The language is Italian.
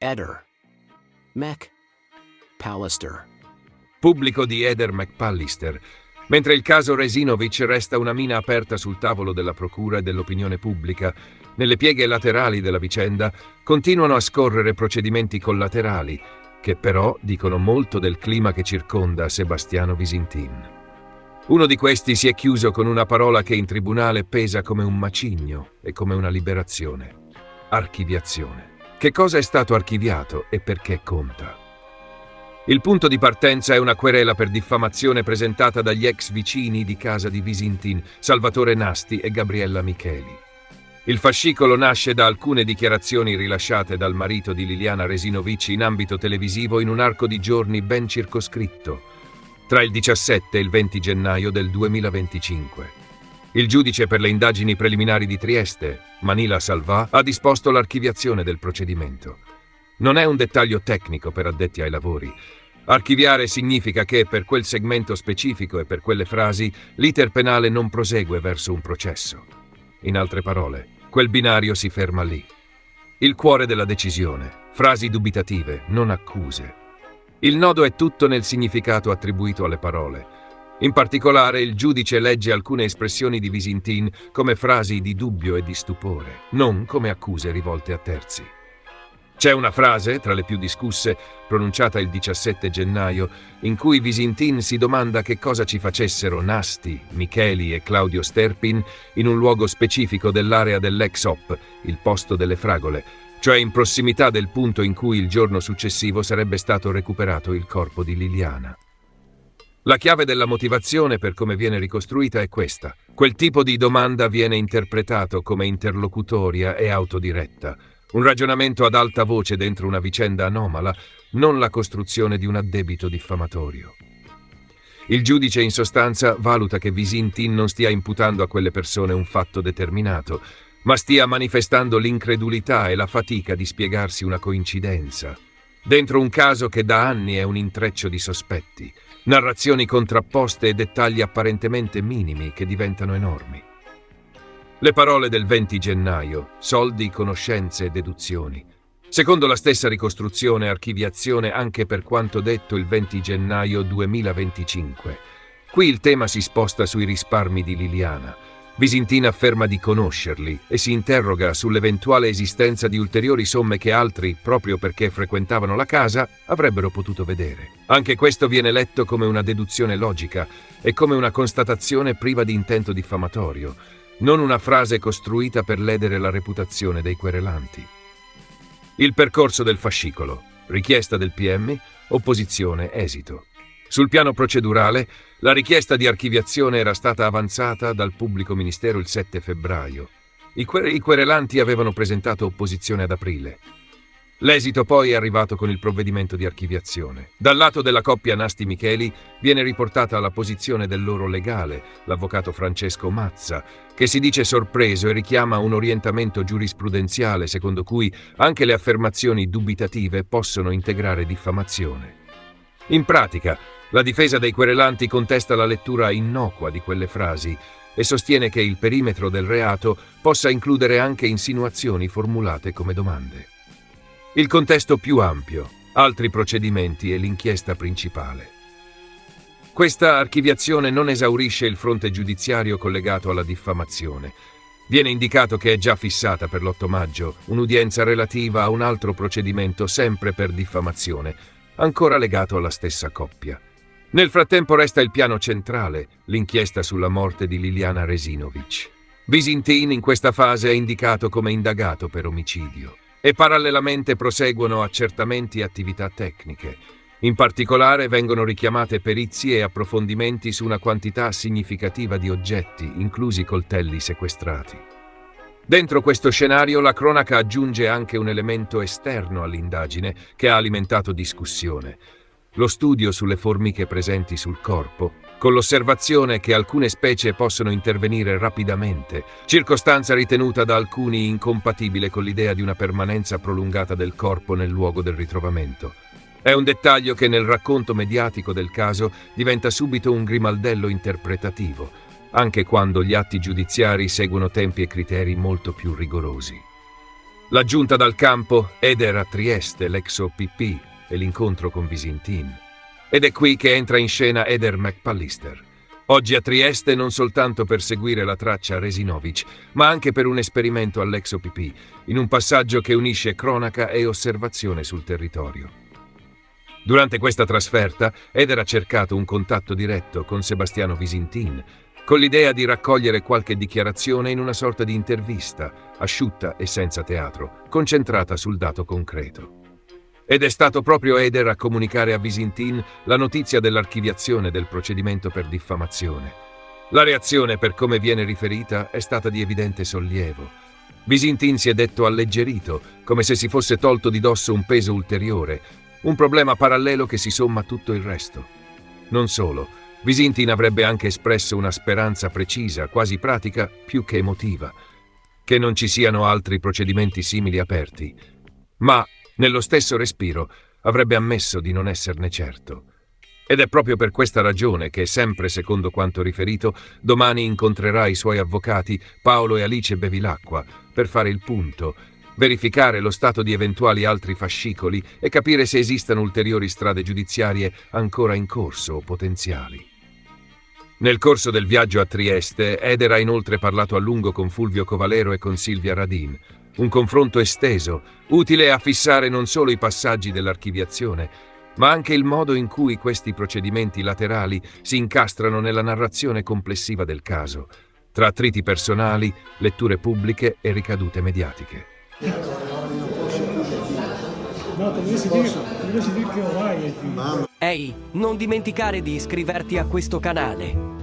Eder McPallister. Pubblico di Eder McPallister. Mentre il caso Resinovic resta una mina aperta sul tavolo della procura e dell'opinione pubblica, nelle pieghe laterali della vicenda continuano a scorrere procedimenti collaterali, che però dicono molto del clima che circonda Sebastiano Visintin. Uno di questi si è chiuso con una parola che in tribunale pesa come un macigno e come una liberazione: archiviazione. Che cosa è stato archiviato e perché conta? Il punto di partenza è una querela per diffamazione presentata dagli ex vicini di casa di Visintin, Salvatore Nasti e Gabriella Micheli. Il fascicolo nasce da alcune dichiarazioni rilasciate dal marito di Liliana Resinovic in ambito televisivo in un arco di giorni ben circoscritto, tra il 17 e il 20 gennaio del 2025. Il giudice per le indagini preliminari di Trieste, Manila Salvà, ha disposto l'archiviazione del procedimento. Non è un dettaglio tecnico per addetti ai lavori. Archiviare significa che per quel segmento specifico e per quelle frasi l'iter penale non prosegue verso un processo. In altre parole, quel binario si ferma lì. Il cuore della decisione: frasi dubitative, non accuse. Il nodo è tutto nel significato attribuito alle parole. In particolare, il giudice legge alcune espressioni di Visintin come frasi di dubbio e di stupore, non come accuse rivolte a terzi. C'è una frase, tra le più discusse, pronunciata il 17 gennaio, in cui Visintin si domanda che cosa ci facessero Nasti, Micheli e Claudio Sterpin in un luogo specifico dell'area dell'ex OP, il posto delle fragole, cioè in prossimità del punto in cui il giorno successivo sarebbe stato recuperato il corpo di Liliana. La chiave della motivazione per come viene ricostruita è questa: quel tipo di domanda viene interpretato come interlocutoria e autodiretta, un ragionamento ad alta voce dentro una vicenda anomala, non la costruzione di un addebito diffamatorio. Il giudice in sostanza valuta che Visintin non stia imputando a quelle persone un fatto determinato, ma stia manifestando l'incredulità e la fatica di spiegarsi una coincidenza, dentro un caso che da anni è un intreccio di sospetti, narrazioni contrapposte e dettagli apparentemente minimi che diventano enormi. Le parole del 20 gennaio, soldi, conoscenze e deduzioni. Secondo la stessa ricostruzione, archiviazione anche per quanto detto il 20 gennaio 2025. Qui il tema si sposta sui risparmi di Liliana. Visintin afferma di conoscerli e si interroga sull'eventuale esistenza di ulteriori somme che altri, proprio perché frequentavano la casa, avrebbero potuto vedere. Anche questo viene letto come una deduzione logica e come una constatazione priva di intento diffamatorio, non una frase costruita per ledere la reputazione dei querelanti. Il percorso del fascicolo: richiesta del PM, opposizione, esito. Sul piano procedurale, la richiesta di archiviazione era stata avanzata dal pubblico ministero il 7 febbraio. I querelanti avevano presentato opposizione ad aprile. L'esito poi è arrivato con il provvedimento di archiviazione. Dal lato della coppia Nasti-Micheli viene riportata la posizione del loro legale, l'avvocato Francesco Mazza, che si dice sorpreso e richiama un orientamento giurisprudenziale secondo cui anche le affermazioni dubitative possono integrare diffamazione. In pratica, la difesa dei querelanti contesta la lettura innocua di quelle frasi e sostiene che il perimetro del reato possa includere anche insinuazioni formulate come domande. Il contesto più ampio, altri procedimenti e l'inchiesta principale. Questa archiviazione non esaurisce il fronte giudiziario collegato alla diffamazione. Viene indicato che è già fissata per l'8 maggio un'udienza relativa a un altro procedimento sempre per diffamazione, ancora legato alla stessa coppia. Nel frattempo resta il piano centrale, l'inchiesta sulla morte di Liliana Resinovic. Visintin in questa fase è indicato come indagato per omicidio e parallelamente proseguono accertamenti e attività tecniche. In particolare vengono richiamate perizie e approfondimenti su una quantità significativa di oggetti, inclusi coltelli sequestrati. Dentro questo scenario la cronaca aggiunge anche un elemento esterno all'indagine che ha alimentato discussione: lo studio sulle formiche presenti sul corpo, con l'osservazione che alcune specie possono intervenire rapidamente, circostanza ritenuta da alcuni incompatibile con l'idea di una permanenza prolungata del corpo nel luogo del ritrovamento. È un dettaglio che nel racconto mediatico del caso diventa subito un grimaldello interpretativo, anche quando gli atti giudiziari seguono tempi e criteri molto più rigorosi. La giunta dal campo, Eder a Trieste, l'ex OPP e l'incontro con Visintin. Ed è qui che entra in scena Eder McPallister. Oggi a Trieste non soltanto per seguire la traccia Resinovic, ma anche per un esperimento all'ex OPP, in un passaggio che unisce cronaca e osservazione sul territorio. Durante questa trasferta, Eder ha cercato un contatto diretto con Sebastiano Visintin, con l'idea di raccogliere qualche dichiarazione in una sorta di intervista, asciutta e senza teatro, concentrata sul dato concreto. Ed è stato proprio Eder a comunicare a Visintin la notizia dell'archiviazione del procedimento per diffamazione. La reazione, per come viene riferita, è stata di evidente sollievo. Visintin si è detto alleggerito, come se si fosse tolto di dosso un peso ulteriore, un problema parallelo che si somma a tutto il resto. Non solo, Visintin avrebbe anche espresso una speranza precisa, quasi pratica, più che emotiva, che non ci siano altri procedimenti simili aperti. Ma nello stesso respiro avrebbe ammesso di non esserne certo. Ed è proprio per questa ragione che, sempre secondo quanto riferito, domani incontrerà i suoi avvocati Paolo e Alice Bevilacqua per fare il punto, verificare lo stato di eventuali altri fascicoli e capire se esistano ulteriori strade giudiziarie ancora in corso o potenziali. Nel corso del viaggio a Trieste, Eder ha inoltre parlato a lungo con Fulvio Covalero e con Silvia Radin. Un confronto esteso, utile a fissare non solo i passaggi dell'archiviazione, ma anche il modo in cui questi procedimenti laterali si incastrano nella narrazione complessiva del caso, tra attriti personali, letture pubbliche e ricadute mediatiche. Ehi, non dimenticare di iscriverti a questo canale.